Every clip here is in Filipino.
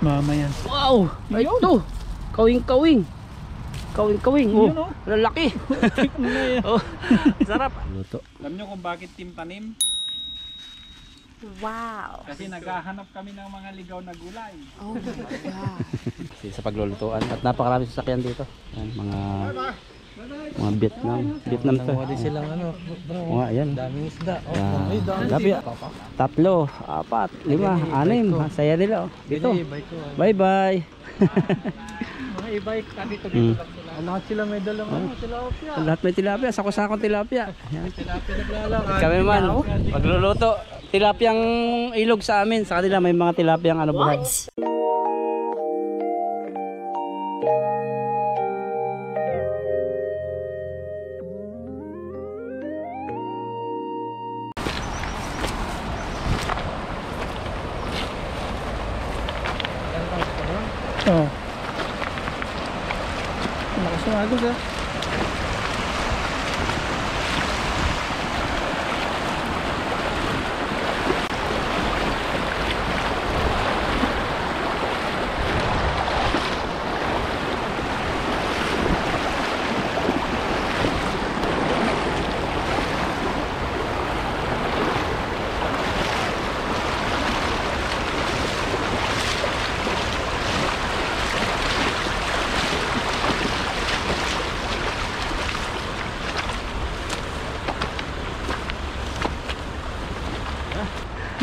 Mama yan. Wow! Ay ito! Kawing-kawing! Kawing-kawing! Oh, lalaki! Oh, sarap! Luto. Alam nyo kung bakit Team Tanim? Wow! Kasi naghahanap kami ng mga ligaw na gulay. Oh my God! Sa paglulutuan. At napakarami sasakyan dito. Yan, mga Vietnam. Vietnam to. Wala silang ano, bro. Mga yan. Daming isda. Gabi. 3, 4, 5, 6. Saya nila. Dito. Bye bye. Mga e-bike dito lang sila. Lahat sila may dalang tilapia. Lahat may tilapia. Sako-sakong tilapia. Yan. Tilapia naglalakad. Kami man. Pagluluto. Tilapiang ilog sa amin. Sa kanila may mga tilapiang ano buhay. Oo. Lakas ng agos ah.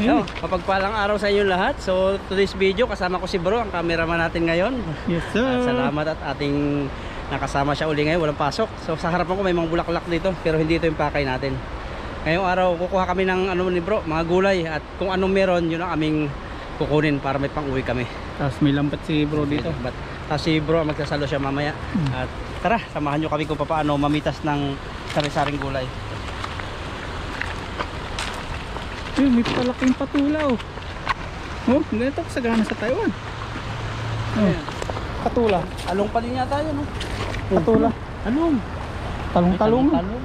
So, mapagpalang araw sa inyo lahat. So, today's video kasama ko si Bro, ang cameraman natin ngayon. Yes sir. Salamat at ating nakasama siya uli ngayon, walang pasok. So, sa harapan ko may mga bulaklak dito, pero hindi ito yung pakay natin. Ngayong araw, kukuha kami ng ano ni Bro, mga gulay. At kung anong meron, yun ang aming kukunin para may pang-uwi kami. Tapos may lambat si bro dito. Tapos si Bro, magsasalo siya mamaya. At tara, samahan nyo kami kung paano mamitas ng sari-saring gulay. May palaking patula oh. Oh, ganito kasagana sa Taiwan. Oh, patula. Along pa din yata yun, no? Patula. Along. Talong-talong. Talong.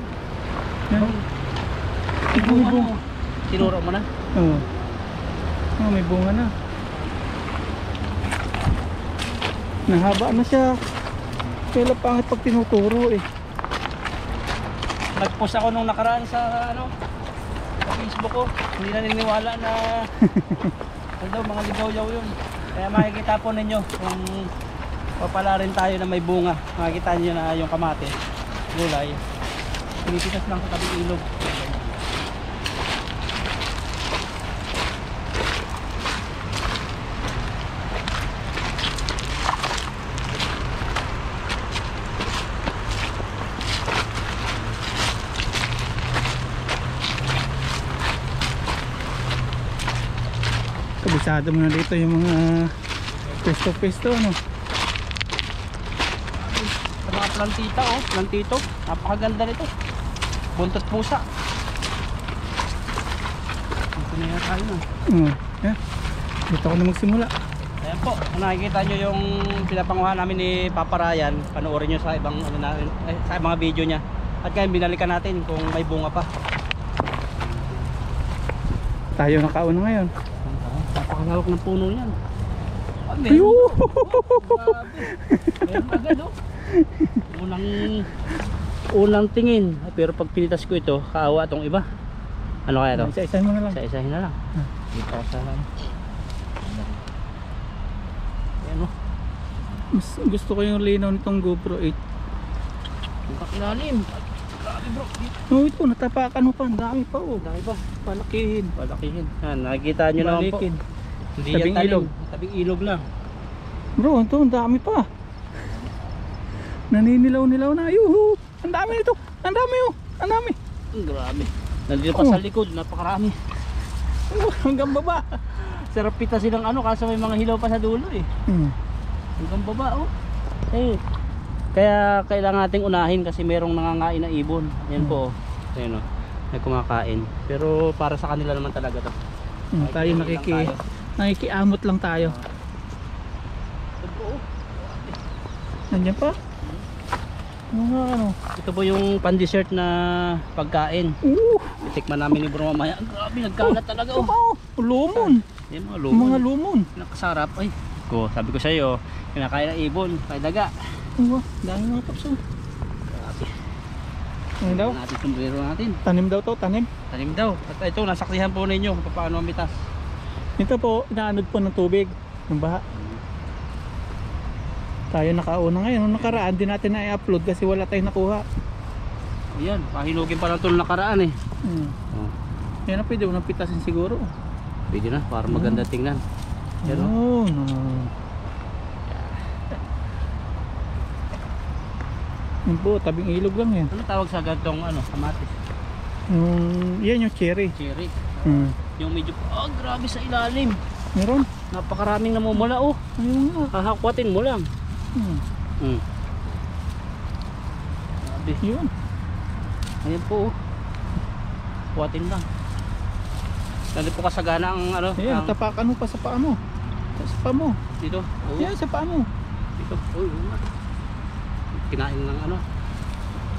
May bunga. Tinuro mo na? Oo. Oh, may bunga na. Nahaba na siya. Kaya pangit pag tinuturo eh. Nag-post ako nung nakaraan sa ano, sa Facebook ko. Hindi naniniwala na ano daw, mga ligaw-yaw yun. Kaya makikita po ninyo kung papala rin tayo na may bunga. Makikita nyo na yung kamate, gulay. Pinipitas lang sa tabing ilog. Kabisado mo na dito yung mga pesto-pesto ano. Sa mga plantita oh, plantito. Napakaganda nito. Buntot pusa. Dito na yan tayo na. Yeah. Dito ako na magsimula. Ayan po, kung nakikita nyo yung pinapanguhan namin ni Papa Ryan, panoorin nyo sa ibang, ano namin, sa mga video niya. At ngayon binalikan natin kung may bunga pa. Tayo nakauna ngayon. Napakalawak ng puno niyan. Ah, Ayun! Meron agad oh. Unang tingin. Pero pag pinitas ko ito, kaawa itong iba. Ano kaya to? Isa-isahin mo na lang. Isa-isahin na lang. Dito ako sa ayan oh. Mas gusto ko yung linaw nitong GoPro 8. Yung kakilalim. Grabe bro. Oh, ito natapakan mo pa. Ang dami pa oh. Dami pa. Palakihin. Palakihin. Yan, nakikita nyo naman po. Balikin. Hindi Tabing yan talim. ilog. Tabing ilog lang. Bro, ito ang dami pa. Naninilaw-nilaw na. Yuhu! Ang dami nito. Ang dami oh. Ang dami. Grabe. Nandito pa sa likod. Napakarami. Oh, hanggang baba. Sarap pitasin ng ano kasi may mga hilaw pa sa dulo eh. Hanggang baba oh. Eh. Kaya kailangan nating unahin kasi merong nangangain na ibon. Ayan po oh. Ayan oh. May kumakain. Pero para sa kanila naman talaga to. Tayo nakikiamot lang tayo. Nandiyan pa? Ano? Ito po yung pan-dessert na pagkain. Itikman namin ni Bro mamaya. Grabe, nagkalat talaga oh. Lumon. Yan mga lumon. Mga lumon. Nakasarap ay. ko. Sabi ko sa iyo, kinakain ng ibon, kay daga. Oo, dami mga paps. Oh. Grabe. Ano daw? Natin sombrero natin. Tanim daw to, tanim. Tanim daw. At ito, nasaksihan po ninyo kung paano mamitas. Ito po, inaanod po ng tubig, ng baha. Tayo nakauna ngayon. Nung nakaraan, din natin na-i-upload kasi wala tayong nakuha. Ayan, pahinugin pa lang ito nakaraan eh. Oh. Yan na, pwede mo nang pitasin siguro. Pwede na, para maganda tingnan. Yan o. Oh, no. Yan po, tabing ilog lang yan. Ano tawag sa gantong kamatis? Yan yung cherry. Cherry. Hmm. Yung medyo, grabe sa ilalim. Meron? Napakaraming namumula oh. Ayun nga. Hahakwatin mo lang. Hmm. Grabe. Yun. Ayan po oh. Kuwatin lang. Dali po kasagana ang Ayan, ang, tapakan mo pa sa paa mo. Sa paa mo. dito. Oo. Yan, sa paa mo. Dito. Uy, kinain ng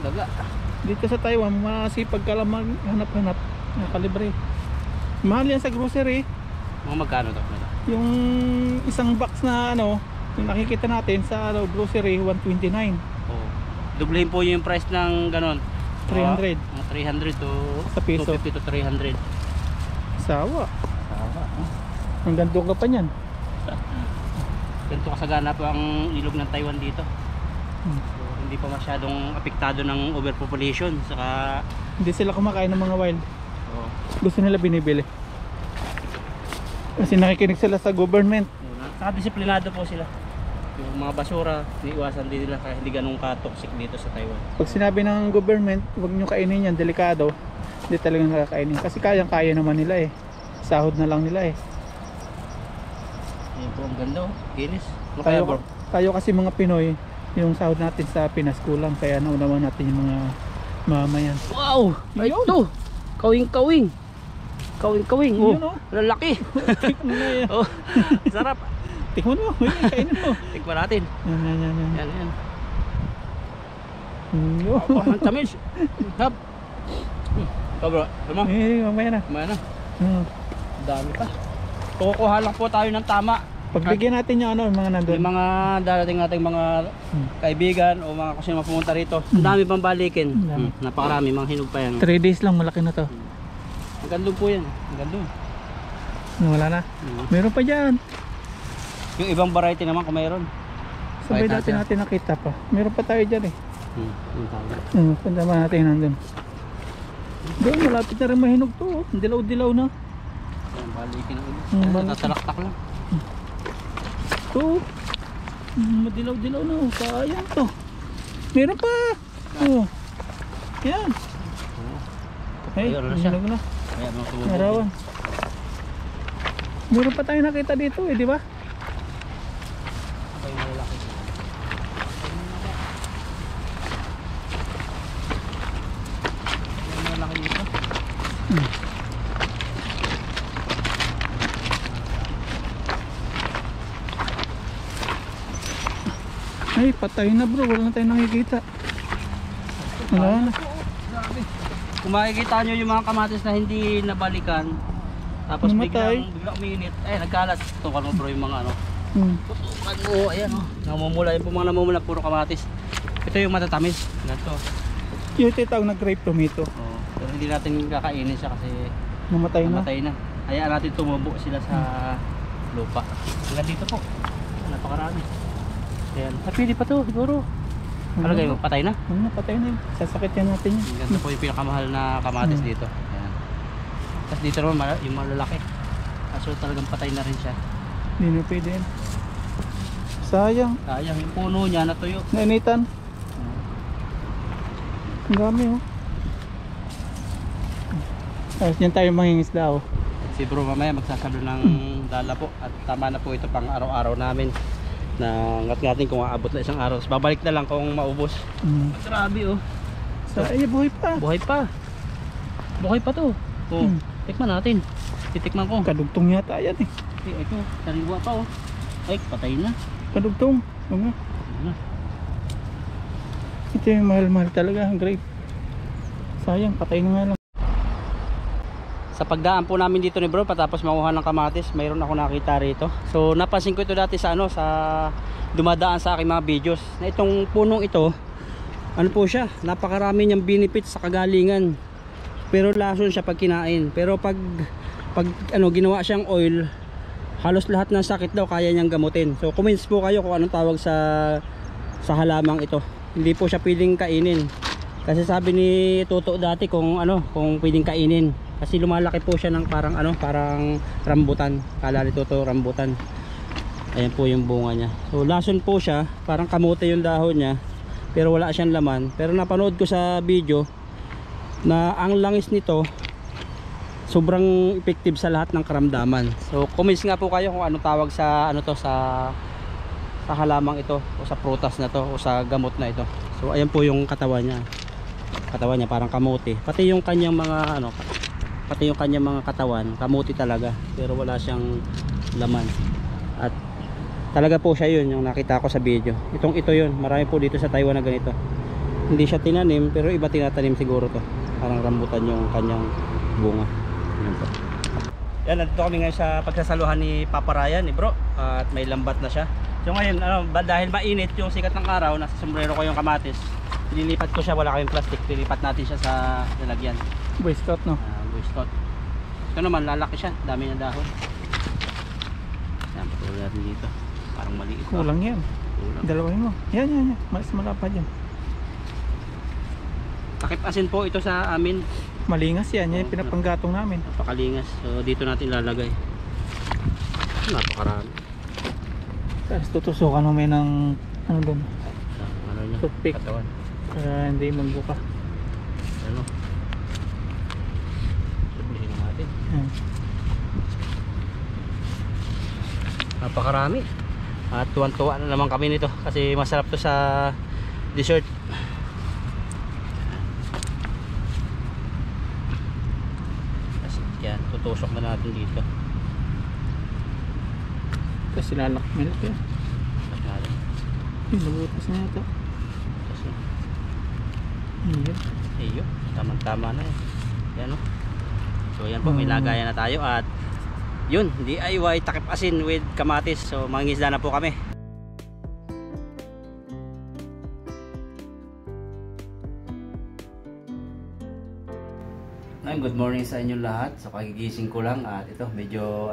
daga. Dito sa Taiwan, masipag ka lang maghanap-hanap ng kalibre. Mahal yan sa grocery. Mga magkano to? Yung isang box na yung nakikita natin sa grocery, 129. Oo. Dublehin po yung price ng ganon. 300. Mga 300 to Sa piso. 250 to 300. Sawa. Tama. Hanggang doon ka pa niyan. Ganito kasagana po ang ilog ng Taiwan dito. So, hindi pa masyadong apektado ng overpopulation. Saka Hindi sila kumakain ng mga wild. oh, Gusto nila binibili. Kasi nakikinig sila sa government. saka disiplinado po sila. Yung mga basura, iniiwasan din nila kaya hindi ganun ka-toxic dito sa Taiwan. Pag sinabi ng government, huwag nyo kainin yan, delikado. Hindi talagang nakakainin. Kasi kayang-kaya naman nila eh. Sahod na lang nila eh. Ayan po, ang ganda oh. Ginis. Ano kaya bro? Tayo kasi mga Pinoy, yung sahod natin sa Pinas kulang. Kaya naunawan natin yung mga mamayan. Wow! Ay Ayun. ito! Kawing-kawing! Kawing-kawing! Oh, Yun, oh. lalaki! Tikman na yan. Oh, sarap! Tikman mo. Kainin mo. Tikman natin. Yan. Yan. Yo. Ang tamis! Hap! Ito bro, ano? Mamaya na. Kumaya na. Hmm. Dami pa. Kukuha lang po tayo ng tama. Pagbigyan natin yung yung mga nandun. Yung mga darating nating mga kaibigan o mga kung sino pumunta rito. Ang dami pang balikin. Ang dami. Napakarami, mga hinog pa yan. 3 days lang, malaki na to. Ang gandong po yan. Ang gandong. Wala na. Meron pa dyan. Yung ibang variety naman kung mayroon. Sabay Kahit dati natin nakita pa. Meron pa tayo dyan eh. Yung tama. Punta ba natin nandun. Doon, malapit na rin mahinog to. Dilaw-dilaw na. Yung balikin ng ulo. balikin. Natatalaktak lang. To. Madilaw-dilaw na. Sayang to. Meron pa. Oh. Yan. Ay, Ayun na siya. hinog na. Ayan, mga tumubog. Narawan. Meron pa tayo nakita dito eh, di ba? Ito yung malalaki. Yung malalaki dito. Ay, patay na bro. Wala na tayong nakikita. Wala na. Kung makikita nyo yung mga kamatis na hindi nabalikan, tapos Namatay. biglang uminit, nagkalat. Tukal mo bro yung mga tutukan mo, ayan namumula, yung mga namumula, puro kamatis. Ito yung matatamis. Ganito. Yung titawag na grape tomato. Oh, pero hindi natin kakainin siya kasi Namatay na. namatay na. Hayaan natin tumubo sila sa lupa. Hanggang dito po. Napakarami. Ayan. Pili pa to, siguro. Palagay mo, patay na? Ano, patay na yun. Sasakit yan natin yun. Ganito po yung pinakamahal na kamatis dito. Ayan. Tapos dito naman yung malalaki. Kaso talagang patay na rin siya. Hindi na pwede yan. Sayang. Sayang yung puno niya natuyo. Nainitan. Ang dami oh. Tapos yan tayo mangingisda oh. Si bro mamaya magsasalo ng dala po. At tama na po ito pang araw-araw namin. Na ngat-ngatin kung aabot na isang araw. Babalik na lang kung maubos. Grabe oh. Buhay pa. Buhay pa. Buhay pa to. Oh, tikman natin. Titikman ko. Kadugtong yata yan eh. Ito, sariwa pa oh. Ay, patay na. Kadugtong. Oo nga. Ano? Ito yung mahal-mahal talaga ang grape. Sayang, patay na nga lang. Sa pagdaan po namin dito ni bro, patapos makuha ng kamatis, mayroon ako nakita rito. So napansin ko ito dati sa sa dumadaan sa aking mga videos, na itong punong ito, ano po siya, napakarami niyang benefits sa kagalingan. Pero lason siya pag kinain. Pero pag ginawa siyang oil, halos lahat ng sakit daw kaya niyang gamutin. So comments po kayo kung anong tawag sa halamang ito. Hindi po siya pwedeng kainin. Kasi sabi ni Toto dati kung pwedeng kainin. Kasi lumalaki po siya ng parang rambutan. Kala ni Toto rambutan. Ayan po yung bunga niya. So lason po siya, parang kamote yung dahon niya, pero wala siyang laman. Pero napanood ko sa video na ang langis nito sobrang effective sa lahat ng karamdaman. So comments nga po kayo kung anong tawag sa sa halamang ito, o sa prutas na to, o sa gamot na ito. So ayan po yung katawan niya. Katawan niya parang kamote. Pati yung kanyang mga katawan, kamote talaga, pero wala siyang laman. At talaga po siya yun yung nakita ko sa video. Ito yun, marami po dito sa Taiwan na ganito. Hindi siya tinanim, pero iba tinatanim siguro to. Parang rambutan yung kanyang bunga. Yan po. Yan, nandito kami ngayon sa pagsasaluhan ni Papa Ryan, ni bro. At may lambat na siya. So ngayon, dahil mainit yung sikat ng araw, nasa sombrero ko yung kamatis. Nililipat ko siya, wala kayong plastic. Nililipat natin siya sa lalagyan. Boy Scout, no? Boy Scout. Ito naman, lalaki siya. Dami ng dahon. Yan, patuloy natin dito. Parang maliit. Kulang yan. Kulang. Dalawin mo. Yan. Mas malapad yan. Takip asin po ito sa amin. Malingas yan. Yan yung pinapanggatong namin. Napakalingas. So dito natin lalagay. Napakarami. Tapos tutusukan mo may ng doon. Ano niya? Toothpick. Katawan. Para hindi magbuka. Ano? Sabihin natin. Yan. Napakarami. At tuwan-tuwa na naman kami nito kasi masarap to sa dessert. Kasi yan, tutusok na natin dito. Tapos silalak milk yan. Nabutas na ito. Kasi Ayan. iyo, tamang-tama na yan. Yan o. So yan po, may lagayan na tayo at yun, DIY takip asin with kamatis. So mangingisda na po kami. Good morning sa inyong lahat. So kagigising ko lang at ito medyo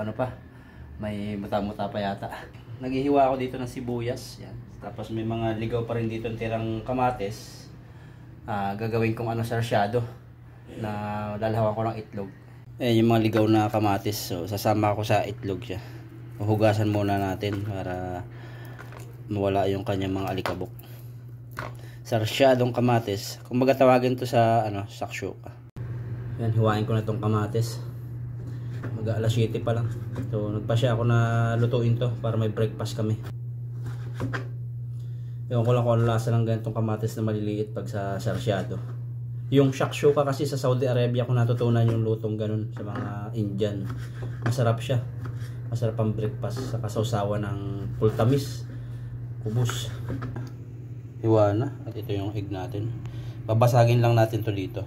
may muta-muta pa yata. Naghihiwa ako dito ng sibuyas. Yan. Tapos may mga ligaw pa rin dito ng tirang kamatis. Gagawin kong sarsyado na lalahawan ko ng itlog. Ayan yung mga ligaw na kamatis. So sasama ko sa itlog siya. Hugasan muna natin para mawala yung kanyang mga alikabok. Sarsyadong kamatis. Kung baga tawagin to sa sakshuka. Yan, hiwain ko na tong kamatis. Mag-alas 7 pa lang. So nagpasya ako na lutuin to para may breakfast kami. Ewan ko lang kung ano lasa ng ganitong kamatis na maliliit pag sa sarsyado. Yung shakshuka kasi sa Saudi Arabia ko natutunan yung lutong ganun sa mga Indian. Masarap siya. Masarap ang breakfast sa kasawsawan ng pultamis. Kubos. Hiwa na. At ito yung egg natin. Babasagin lang natin to dito.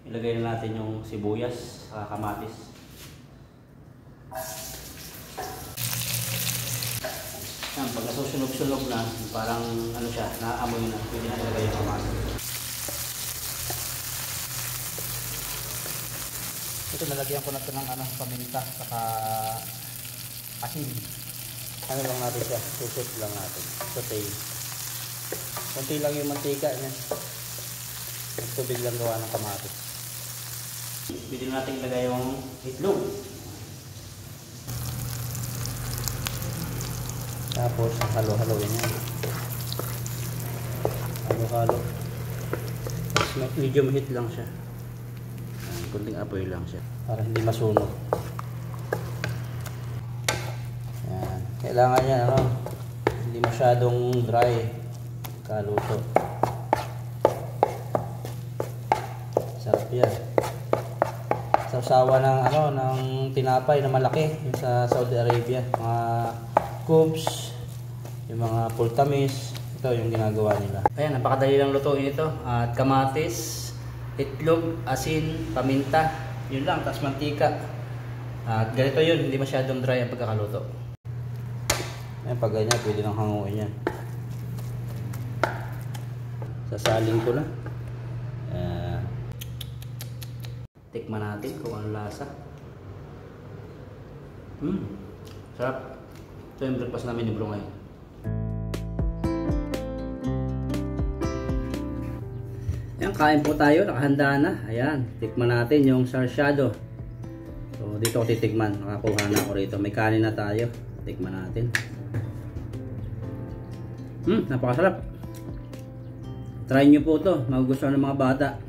Ilagay na natin yung sibuyas, kamatis. Yan, pag nasusunog-sunog na, parang siya, naaamoy na, pwede na ilagay yung kamatis. Ito nalagyan ko na ito ng paminta, saka asin. Ano lang natin siya, susut lang natin, saute. Kunti lang yung mantika niya. Tubig lang gawa ng kamatis. Pwede natin ilagay yung itlog. Tapos halo-haloin yan. Halo-halo. Medium heat lang siya. Kunting apoy lang siya para hindi masunog. Yan. Kailangan yan hindi masyadong dry kaluto. Sarap yan. magsawa ng ano ng tinapay na malaki yung sa Saudi Arabia, mga cubes, yung mga pultamis, ito yung ginagawa nila. Ayan, napakadali lang lutuin ito. At kamatis, itlog, asin, paminta, yun lang, tapos mantika. At ganito yun, hindi masyadong dry ang pagkakaluto. Ayan, pag ganyan, pwede nang hanguin yan. Sasaling ko na. Tikman natin kung ano lasa. Sarap. Ito yung breakfast namin ni Bro ngayon. Ayan, kain po tayo. Nakahanda na. Ayan, tikman natin yung sarsyado. So, dito ko titikman. Nakakuha na ako rito. May kanin na tayo. Tikman natin. Napakasarap. Try nyo po ito. Magugustuhan ng mga bata.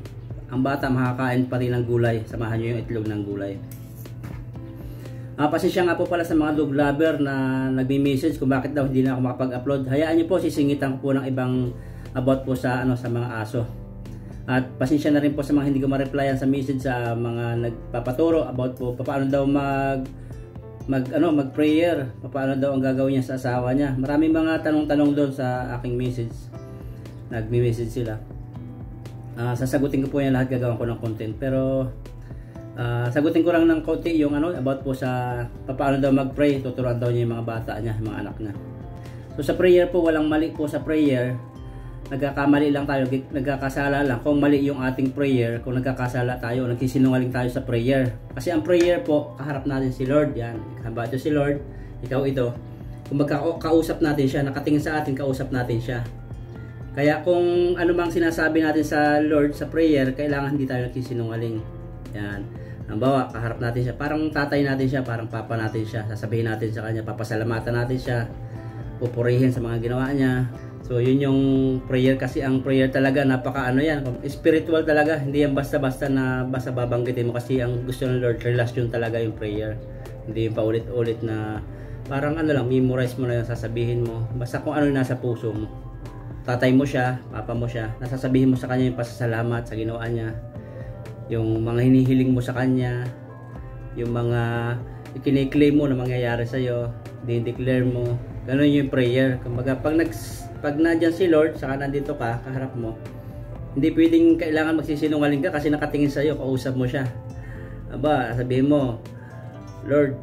Ang bata makakain pa rin ng gulay. Samahan nyo yung itlog ng gulay. Pasensya nga po pala sa mga dog lover na nagme-message kung bakit daw hindi na ako makapag-upload. Hayaan nyo po, sisingitan ko po ng ibang about po sa sa mga aso. At pasensya na rin po sa mga hindi ko ma-replyan sa message sa mga nagpapaturo about po paano daw mag-prayer, paano daw ang gagawin niya sa asawa niya. Maraming mga tanong-tanong doon sa aking message. Nagme-message sila. Sasagutin ko po yan lahat, gagawin ko ng content, pero sagutin ko lang ng konti yung about po sa paano daw mag-pray. Tuturuan daw niya yung mga bata niya, yung mga anak niya. So sa prayer po, walang mali po sa prayer. Nagkakamali lang tayo, nagkakasala lang kung mali yung ating prayer. Kung nagkakasala tayo, nagsisinungaling tayo sa prayer. Kasi ang prayer po, kaharap natin si Lord. Yan, haba ito si Lord, ikaw ito. Kung magkakausap natin siya, nakatingin sa atin, kausap natin siya. Kaya kung ano mang sinasabi natin sa Lord sa prayer, kailangan hindi tayo nagsisinungaling. Yan. Halimbawa, kaharap natin siya, parang tatay natin siya, parang papa natin siya. Sasabihin natin sa kanya, papasalamatan natin siya, pupurihin sa mga ginawa niya. So yun yung prayer, kasi ang prayer talaga napaka yan, spiritual talaga. Hindi yan basta-basta na basta babanggitin mo, kasi ang gusto ng Lord, relasyon talaga yung prayer. Hindi yung paulit-ulit na parang lang, memorize mo na yung sasabihin mo. Basta kung ano yung nasa puso mo. Tatay mo siya, papa mo siya, nasasabihin mo sa kanya yung pasasalamat sa ginawa niya, yung mga hinihiling mo sa kanya, yung mga ikiniklaim mo na mangyayari sa'yo, dinideclare mo. Ganun yung prayer. Kumbaga, pag nandyan si Lord, saka nandito ka, kaharap mo, hindi pwedeng kailangan magsisinungaling ka kasi nakatingin sa'yo, kausap mo siya. Aba, sabihin mo, Lord,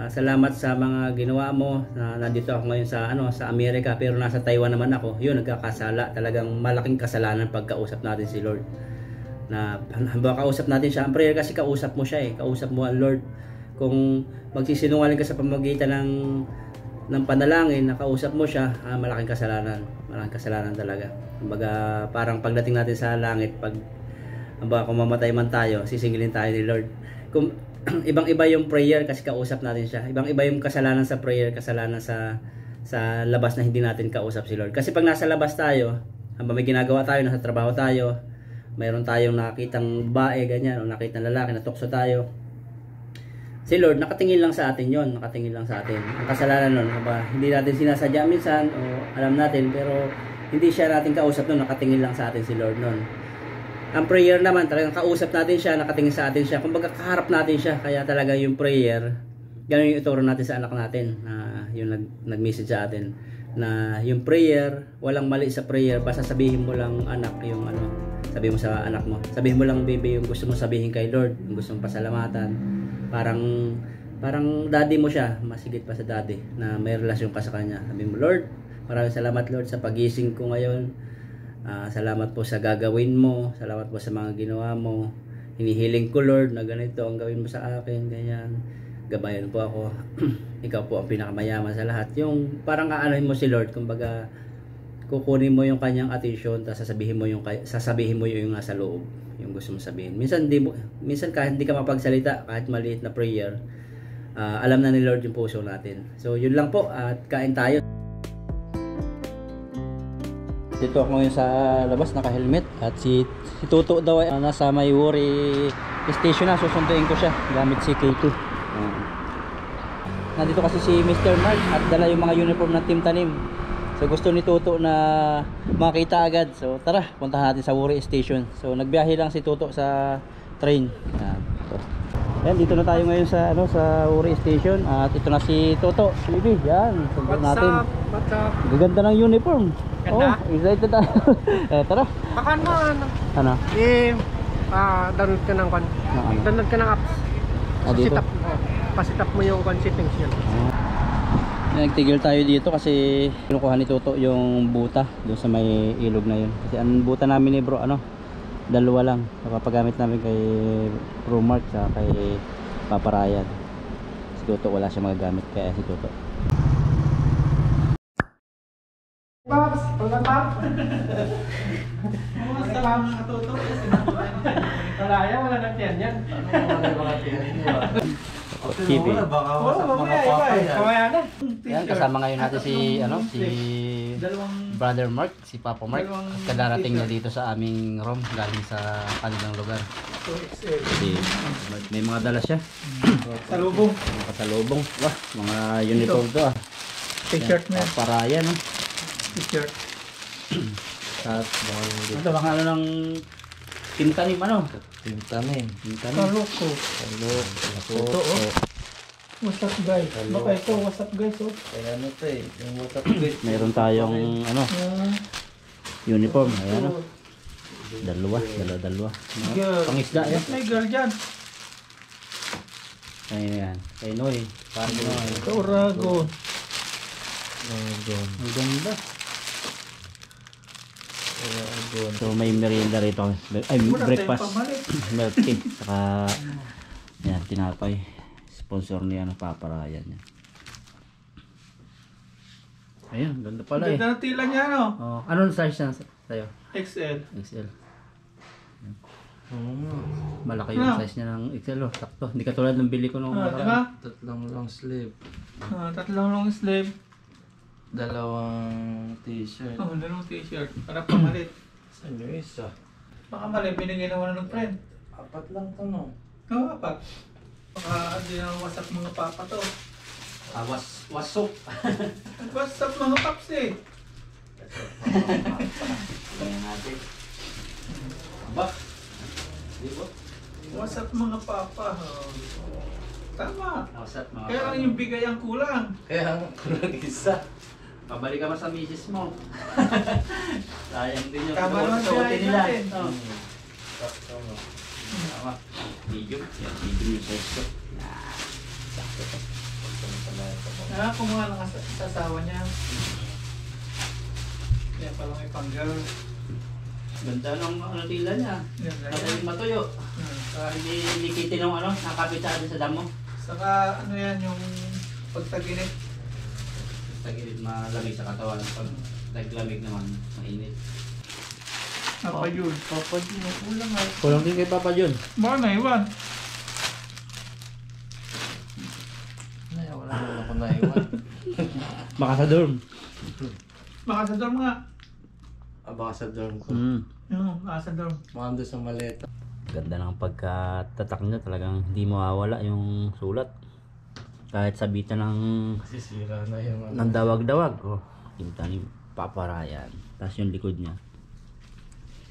salamat sa mga ginawa mo. Nandito ako ngayon sa Amerika, pero nasa Taiwan naman ako. Yun, nagkakasala. Talagang malaking kasalanan pagkausap natin si Lord. Na hamba kausap natin siya. Ang prayer kasi kausap mo siya eh. Kausap mo ang Lord. Kung magsisinungaling ka sa pamamagitan ng panalangin, nakausap mo siya, malaking kasalanan. Malaking kasalanan talaga. Kumbaga, parang pagdating natin sa langit, kung mamatay man tayo, sisingilin tayo ni Lord. Kung ibang-iba yung prayer kasi kausap natin siya. Ibang-iba yung kasalanan sa prayer, kasalanan sa labas na hindi natin kausap si Lord. Kasi pag nasa labas tayo, habang may ginagawa tayo, nasa trabaho tayo, mayroon tayong nakitang babae, ganyan, o nakitang lalaki, natukso tayo. Si Lord, nakatingin lang sa atin yon, nakatingin lang sa atin. Ang kasalanan nun, hindi natin sinasadya minsan, o alam natin, pero hindi siya natin kausap nun, nakatingin lang sa atin si Lord nun. Ang prayer naman, talagang kausap natin siya, nakatingin sa atin siya, kumbaga kaharap natin siya. Kaya talaga yung prayer, ganun yung ituro natin sa anak natin, na yung nag-message sa atin, na yung prayer, walang mali sa prayer, basta sabihin mo lang anak, yung sabihin mo sa anak mo, sabihin mo lang baby yung gusto mo sabihin kay Lord, yung gusto mong pasalamatan, parang daddy mo siya, masigit pa sa daddy, na may relasyon ka sa kanya. Sabihin mo, Lord, maraming salamat Lord sa pagising ko ngayon. Salamat po sa gagawin mo, salamat po sa mga ginawa mo, hinihiling ko Lord na ganito ang gawin mo sa akin, ganyan, gabayan po ako. Ikaw po ang pinakamayaman sa lahat. Yung parang aanahin mo si Lord, kumbaga kukunin mo yung kanyang atensyon, tapos sasabihin mo yung nasa loob, yung gusto mo sabihin. Minsan kahit hindi ka mapagsalita, kahit maliit na prayer, alam na ni Lord yung puso natin. So yun lang po, at kain tayo. Dito ako ngayon sa labas, naka-helmet, at si Tuto daw ay nasa may Wori station na, susunduin ko siya gamit si K2. Nandito kasi si Mr. Mark at dala yung mga uniform ng Team Tanim. So gusto ni Tuto na makita agad. So tara, puntahan natin sa Wori station. So nagbiyahe lang si Tuto sa train. Yan. Ito. Yan, dito na tayo ngayon sa sa Uri Station at ito na si Toto, si Bibi. Yan, sundan natin. What's up? Gaganda ng uniform. Ganda? Excited tayo. Tara. Baka naman. Ano? Download ka ng Ano? download ka ng apps. Dito? Sit up. Pa-sit up mo yung settings yun. Nagtigil tayo dito kasi kinukuha ni Toto yung buta doon sa may ilog na yun. Kasi ang buta namin ni bro, dalawa lang. Napapagamit namin kay Promark sa kay Papa Ryan. Si Toto wala siya magagamit kaya si Toto. Pops! Wala pa? Kumusta ba mga katuto? Wala yan, wala na yan yan. Kipi. Baka wasak mga papay. Kamaya na. Yan, kasama ngayon natin si si Dalawang Brother Mark, si Papa Mark. Dalawang At kadarating niya dito sa aming room galing sa kanilang lugar. 2XL. Si may mga dala siya. Salubong. Mga pasalubong. Wah, mga uniform to T-shirt na. Papa Ryan, no? T-shirt. At ito baka ng tintanim Tintanim. Kaloko. Toto. What's up guys? Baka ito, what's up guys? Oh. Kaya ano to eh. Yung WhatsApp guys. Meron tayong uniform. Ayan, dalawa. Girl. Pangisda yan. May girl dyan. Ayan yan. Kay Noy. Parang Noy. Ito, Ragon. Ang ganda. So may merienda rito. Ay, breakfast. Milk tea. Saka yan, tinapay. Sponsor niya Papa Ryan yan. Ayun, ganda pala Ganda ng tila niya, no? Oh, anong size yan sa'yo? XL. XL. Malaki yung size niya ng XL, sakto. Hindi katulad ng bili ko nung Diba? Tatlong long sleeve. Tatlong long sleeve. Dalawang t-shirt. Dalawang t-shirt. Para pamalit. Saan yung isa? Baka mali, binigay na wala ng friend. Apat lang to no? Oo, apat. Baka hindi na wasak mga papa to. wasok. Wasak mga paps eh. Kaya natin. Aba. Di ba? Wasak mga papa. Oh. Tama. Wasap mga Kaya lang yung bigay ang kulang. Kaya kulang isa. Pabalik ka ba sa misis mo? Sayang din yung Tama naman suotin siya nila. natin. Oh. Tama. Medium. Yan, medium yung size ko. Sakto to. Kumuha ng asawa niya. Yan pala may pang-girl. Ganda ng tila niya. Yan, Tapos yung matuyo. Para hindi likitin ng nakapit sa atin sa damo. Saka yan yung pagtaginit. Tagilid malamig sa katawan. Pag naglamig naman, mainit. Apa yun? Papa yun. Kulang ay. Kulang din kay Papa John. Baka naiwan. Ay, wala naman ako naiwan. Baka sa dorm. Baka sa dorm nga. Baka sa dorm ko. Yung baka sa dorm. Mando sa maleta. Ganda ng pagkatatak niya. Talagang hindi mawawala yung sulat. Kahit sabitan Sisira na yung ng dawag-dawag. Oh, kita ni Papa Ryan. Tapos yung likod niya.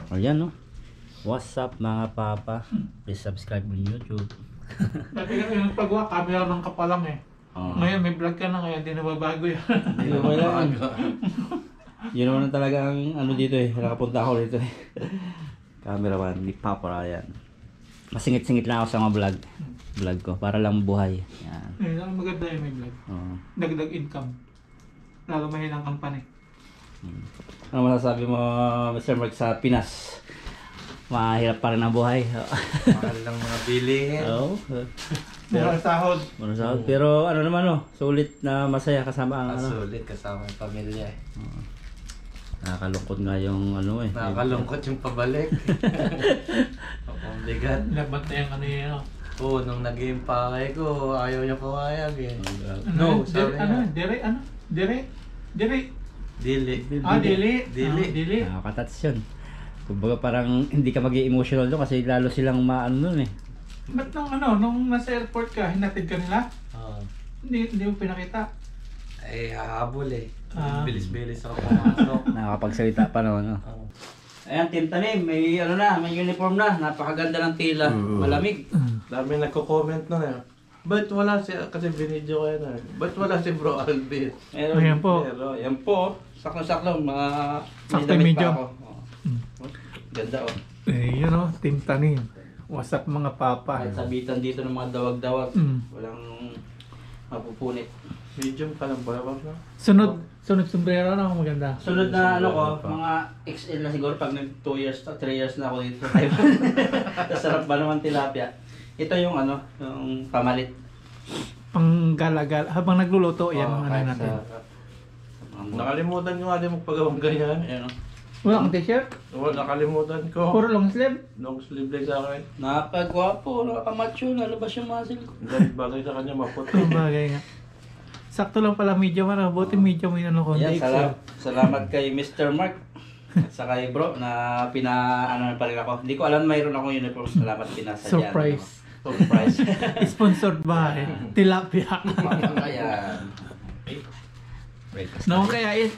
Ayan, no? What's up mga papa? Please subscribe on YouTube. Dati nga yung pagwa, camera ng kapalang eh. Ngayon may vlog ka na kaya hindi na mabago yan. Hindi naman lang. Yun naman talaga ang dito eh. Nakapunta ako dito eh. Cameraman ni Papa Ryan. Masingit-singit lang ako sa mga vlog ko para lang buhay. Yan. Maganda yung may vlog. Dagdag income. Lalo mahinang company. Ano masasabi mo, Mr. Mark, sa Pinas? Mahirap pa rin ang buhay. Mahal lang mga bilihin. Oo. Murang sahod. Murang sahod. Pero ano naman, sulit na masaya kasama ang Sulit kasama yung pamilya eh. Nakakalungkot nga yung Nakakalungkot yung pabalik. Ang bigat. Labat na yung yun. Oo, nung naging pakay ko, ayaw niya pawayag eh. No, sabi niya. Dere? Dili. Dili. Nakakatats yun. Kumbaga parang hindi ka mag-i-emotional doon kasi lalo silang maano nun eh. Ba't nung nasa airport ka, hinatid ka nila? Oo. Hindi mo pinakita. Eh, hahabol eh. Ah. Bilis-bilis ako pumasok. Nakakapagsalita pa naman. Oo. Ayan, Team Tanim, may ano na, may uniform na. Napakaganda ng tila. Malamig. Dami nagko-comment na eh. Ba't wala si, kasi binidyo ko yan eh. Ba't wala si Bro Alvin? Meron. Ayan po. Ayan po. Saklo-saklo. Mga Sakto may damit medium. pa ako. Oh. Ganda oh. Eh, yun o, Team Tanim. What's up mga papa? Kahit sabitan dito ng mga dawag-dawag. Mm. Walang mapupunit. Medium pa lang ba? Sunod sombrero na maganda. Sunod na ano ko, mga XL na siguro pag nag 2 years, 3 years na ako dito. Sarap ba naman tilapia? Ito yung ano, yung pamalit. Pang gala-gala. Habang nagluluto, yan ang ano kahit natin. Nakalimutan ko nga din magpagawang ganyan. Ayan o. Wala kang t-shirt? Nakalimutan ko. Puro long sleeve? Long sleeve lang sa akin. Napagwapo, nakakamacho, nalabas yung muscle ko. Bagay sa kanya maputi. Ang bagay nga. Sakto lang pala medium ano. Buti medium yung ano ko. Ayan, hindi XL. salamat kay Mr. Mark. At sa kay bro na ano pa rin ako. Hindi ko alam mayroon akong uniform. Salamat pinasadya. Surprise. Surprise. Sponsored by Tilapia. Ayan. No, kaya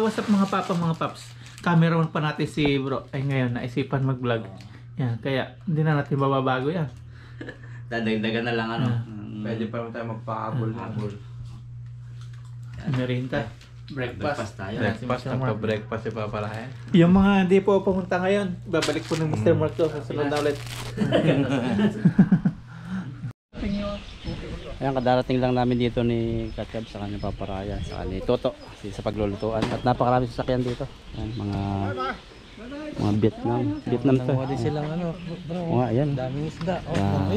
what's up mga papa, mga paps. Cameraman pa natin si bro. Ay ngayon, naisipan mag-vlog. Yan, kaya hindi na natin mababago yan. Dadagdagan na lang ano. Pwede pa naman tayo magpahabol. Merinda. Breakfast tayo. Breakfast, nagpa-breakfast si Papa Ryan. Yung mga hindi po pumunta ngayon, babalik po ng Mr. Mark to sa sunod na ulit. Ayan, kadarating lang namin dito ni Katcab sa kanyang paparaya, sa kanyang Toto sa paglulutuan. At napakarami sasakyan dito. Ayan, mga Vietnam to. Di silang ano, bro. Mga ayan. Daming isda.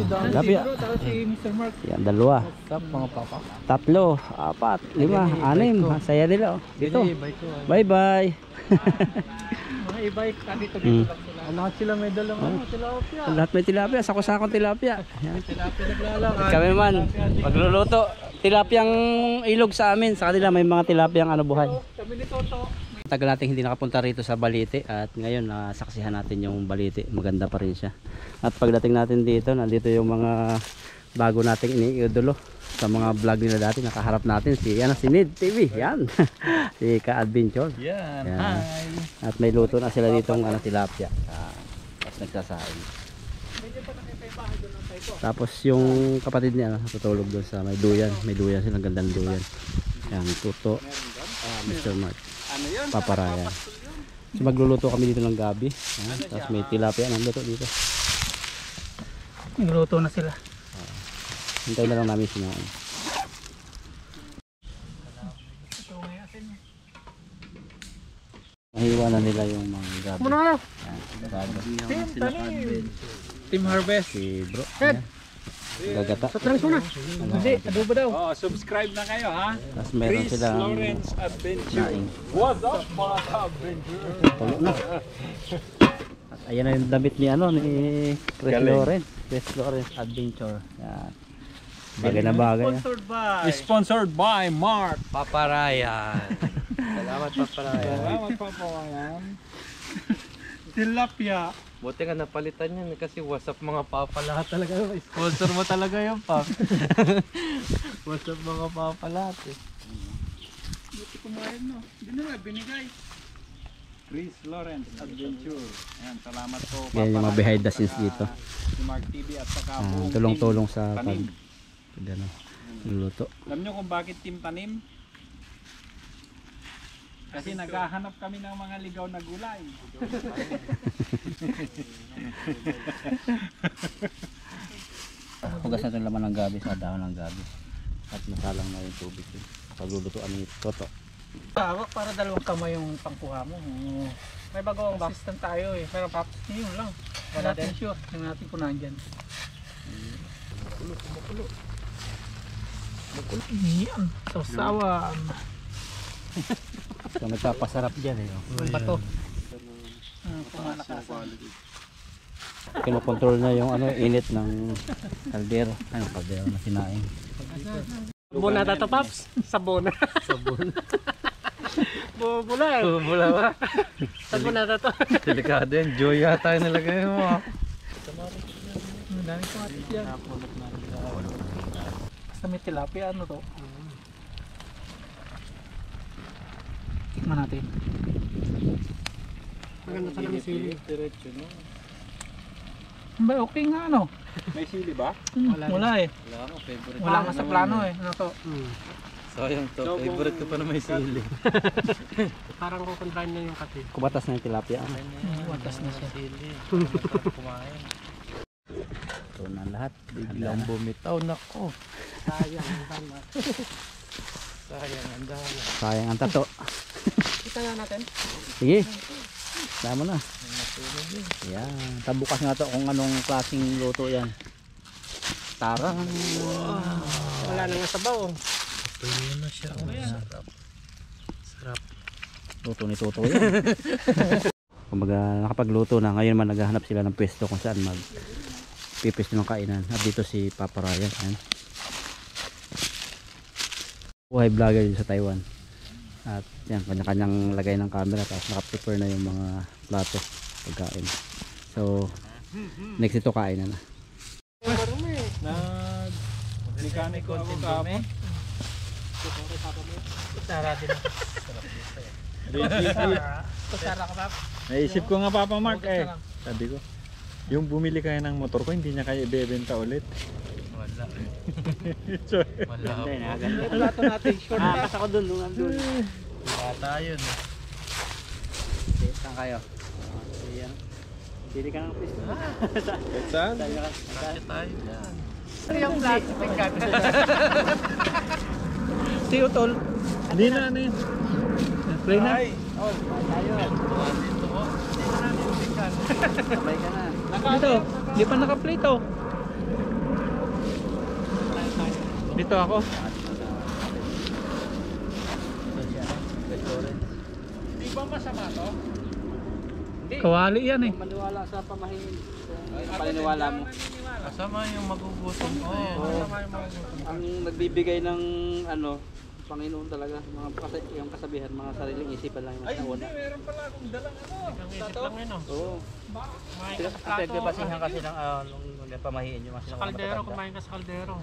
Tilapia. Si Mr. Mark. Yan, dalawa. Tap mga papa. 3, 4, 5, 6. Saya nila oh. Dito. Bye-bye. Mga e-bike, dito Mm. lang sila. Lahat sila may dalang tilapia. Lahat may tilapia, sako-sakong tilapia. Ayan. Tilapia naglalakad. Kami man, magluluto. Tilapiang ilog sa amin. Sa kanila may mga tilapiang ano buhay. Kami ni Toto. Tagal natin hindi nakapunta rito sa Balite at ngayon nasaksihan natin yung Balite. Maganda pa rin siya. At pagdating natin dito, nandito yung mga bago nating iniidolo sa mga vlog nila dati. Nakaharap natin si Nid TV. Yan. Si Ka-Adventure. Yan. Yan. Hi. At may luto na sila ditong tilapia. At nagsasain. Tapos yung kapatid niya natutulog doon sa may duyan. May duyan silang gandang duyan. Yan, Tuto. Mr. Mark. Paparaya. So magluluto kami dito ng gabi. Yan. Tapos may tilapia ng luto dito. Nagluto na sila. Hintayin na lang namin sinain. Nahiwa na nila yung mga gabi. Muna na. Yan, gabi. Team Tanim. Team Harvest. Si bro. Yan. Gagata. Sa trans muna. Hindi, adobo daw. Oh, subscribe na kayo ha. Tapos meron Chris silang Lawrence Adventure. naing. What's up mga ka-adventure? Tulo na. At ayan na yung damit ni ni Chris Galing. Lawrence. Chris Lawrence Adventure. Yan. Bagay na bagay. Sponsored by. Sponsored by Mark. Paparayan. Salamat Paparayan. Salamat pa po yan. Tilapia. Buti ka napalitan yan kasi WhatsApp mga papa lahat talaga. Sponsor mo talaga yung pap. WhatsApp mga papa lahat eh. Buti kumain no. Hindi na binigay. Chris Lawrence Adventure. Ayan, salamat po. Yan yung mga behind the scenes dito. Si Mark TV at saka buong Tulong-tulong team sa Tanim. luluto. Alam nyo kung bakit Team Tanim? Kasi naghahanap kami ng mga ligaw na gulay. Hugas na itong laman ng gabi sa dahon ng gabi. At masalang na yung tubig. Paglulutuan ni Toto. Tawag para dalawang kamay yung pangkuha mo. May bagong assistant tayo eh. Pero paps, yun lang. Wala natin sure. Tingnan natin kung nandyan. Makulo. Yan. Sausawan. So nagpapasarap dyan eh. Bato. Kinokontrol na yung init ng kaldero. Kaldero na sinaing. Sabon na tato paps. Sabon. Sabon. Bubula. Bumula ba? Sabon na tato. Delikado yan. Joy yata yung nalagay mo. Dami kamatis yan. Basta may tilapia ano to. Tikman natin. Maganda talaga ng sili. Diretso no. Ba, okay nga ano? May sili ba? Wala eh. Wala ako, favorite. Wala nga sa plano eh. Ano to? Sayang to, favorite ko pa na may sili. Parang kukontrahin niya yung kati. Kumatas na yung tilapia. Watas na siya. Sili. Kumain. Ito na lahat. Biglang bumitaw, nako. Sayang, ang dami. Sayang ang dami. Sayang ang tato. Kita na natin. Sige. Sama na. Yan. Tabukas nga to kung anong klaseng luto yan. Tarang. Wala na nga sabaw. Tuyo na siya. Sarap. Sarap. Luto ni Toto yan. Kumbaga nakapagluto na. Ngayon man naghahanap sila ng pwesto kung saan magpipisto ng kainan. At dito si Papa Ryan. Yan. Buhay vlogger dito sa Taiwan. At yan, kanya-kanyang lagay ng camera. Tapos nakaprepare na yung mga plato pagkain. So next ito kainan na. Mechanic ko ako kahapon. Kutsara din ako. Kutsara ka ba? Naisip ko nga Papa Mark sabi ko, yung bumili kayo ng motor ko, hindi niya kayo ibebenta ulit. Wala. Sorry. Wala ako. Wala to natin. Short na. Kas ako dun. Wala tayo no. Saan kayo? Yan. Pili ka ng pwesto. Saan? Kasi tayo dyan. Yung plastic ka. See you tol. Hindi na ano yun. Play na. Tayo. Dito ko. Sabay ka na. Dito. Di pa naka-play to. Dito ako. Di ba masama to? Kawali yan eh. Maniwala sa pamahiin. Paniniwala mo. Kasama yung magugutom ko. Ang nagbibigay ng ano, Panginoon talaga, yung kasabihan, mga sariling isipan lang yung mas nauna. Meron pala akong dalang ano. Ang isip lang yun oh. Oo. Pinagbabasihan kasi ng pamahiin yung mas Sa kaldero, kumain ka sa kaldero.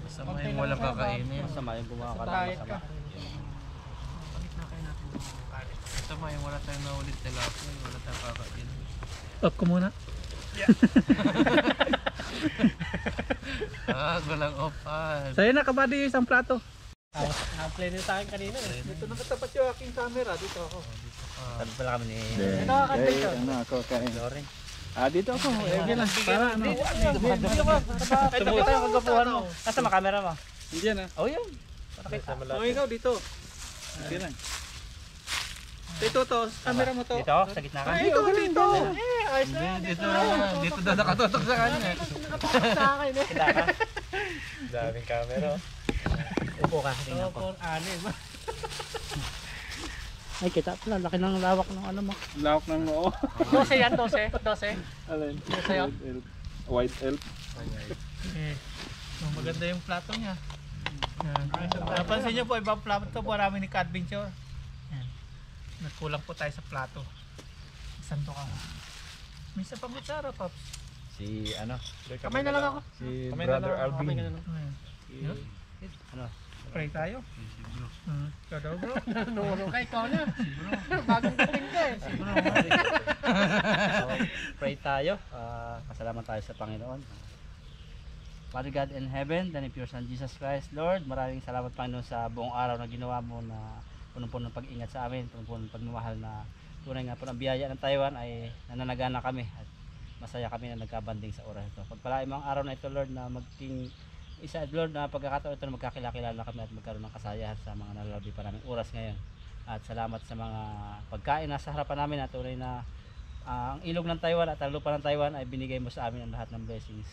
Kasama yung walang kakainin. Masama yung gumawa ka ng Diet masama. ka. Palit na kayo natin ng kalit. Kasama yung wala tayong naulit tilapia. Wala tayong kakainin. Off ko muna. Walang opan. Sa'yo na kabady yung isang plato. Na-play din sa akin kanina eh. Dito nakatapat yung aking camera. Dito ako. Sabi pala kami ni Ito ka dito. Ano ako kain. Loren. Dito ako. Para ano. Ito kita yung kagapuhan mo. Nasa mga camera mo? Hindi na. Oh yun. Oh, ikaw dito. Hindi na. Dito to. Camera mo to. Dito, sa gitna ka. Ay, ikaw dito. Ayos na. Dito na nakatutok sa kanya. Nakapakas sa akin eh. Kita ka. Daming camera. Upo ka. Tingnan ko. Pon anim. Ay, kita pala. Laki ng lawak ng ano mo. Lawak ng noo. 12 yan, 12. 12. Alin? Sa'yo? White elf. Maganda yung plato niya. Napansin niyo po, ibang plato po marami ni Ka-Adventure. Yan. Nagkulang po tayo sa plato. Santo ka. May isa pang kutsara, Pops. Si ano? Kamay na lang ako. Si Kamay Brother na lang ako. Kamay Alvin. ka na lang. Ayan. Ano? Pray tayo. Ikaw daw bro. Nuro ka, ikaw na. Bagong dating ka eh. Pray tayo. Pasalamat tayo sa Panginoon. Father God in heaven, then if your Son Jesus Christ, Lord, maraming salamat Panginoon sa buong araw na ginawa mo na punong-puno ng pag-ingat sa amin, punong-puno ng pagmamahal na tunay nga po ng biyaya ng Taiwan ay nananagana kami at masaya kami na nagkabanding sa oras ito. Pagpalain mo ang araw na ito Lord na maging isa at Lord na pagkakataon ito na magkakilala kami at magkaroon ng kasayahan sa mga nalalabi pa namin oras ngayon. At salamat sa mga pagkain na sa harapan namin at tunay na ang ilog ng Taiwan at ang lupa ng Taiwan ay binigay mo sa amin ang lahat ng blessings.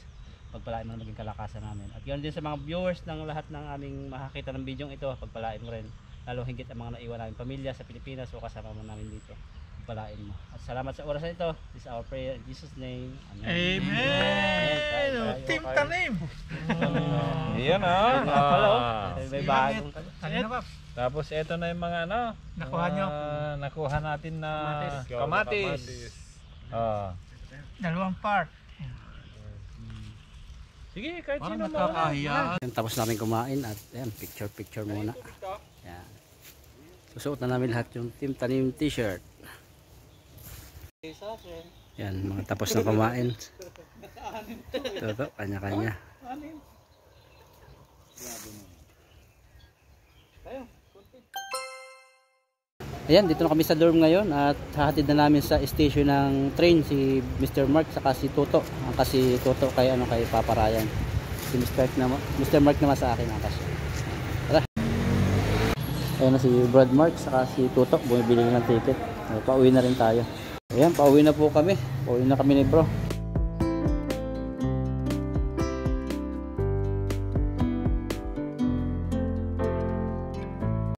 Pagpalain mo na maging kalakasan namin. At yun din sa mga viewers ng lahat ng aming makakita ng video ito, pagpalain mo rin. Lalo higit ang mga naiwan namin pamilya sa Pilipinas o kasama mo namin dito. Pagpalain mo. At salamat sa oras na ito. This is our prayer in Jesus' name. Amen. Amen! Team Tanim! Iyan ah. Hello. May bagong Ano na, Pops? Tapos ito na yung mga ano. Nakuha nyo? Nakuha natin na Kamatis. Dalawang part. Sige, kahit Parang sino mo. nakakahiya. Tapos namin kumain at ayan, picture muna. Yan. Susuot na namin lahat yung Team Tanim t-shirt. Yan, mga tapos na kumain. Toto, kanya-kanya. Ayan, dito na kami sa dorm ngayon at hahatid na namin sa station ng train si Mr. Mark saka si Toto. Ang kasi Toto kay kay Papa Ryan. Si Mr. Mark naman sa akin ang kasi. Tara. Ayan na si Brad Mark saka si Toto, bumibili ng ticket. Pauwi na rin tayo. Ayan, pauwi na po kami. Pauwi na kami ni bro.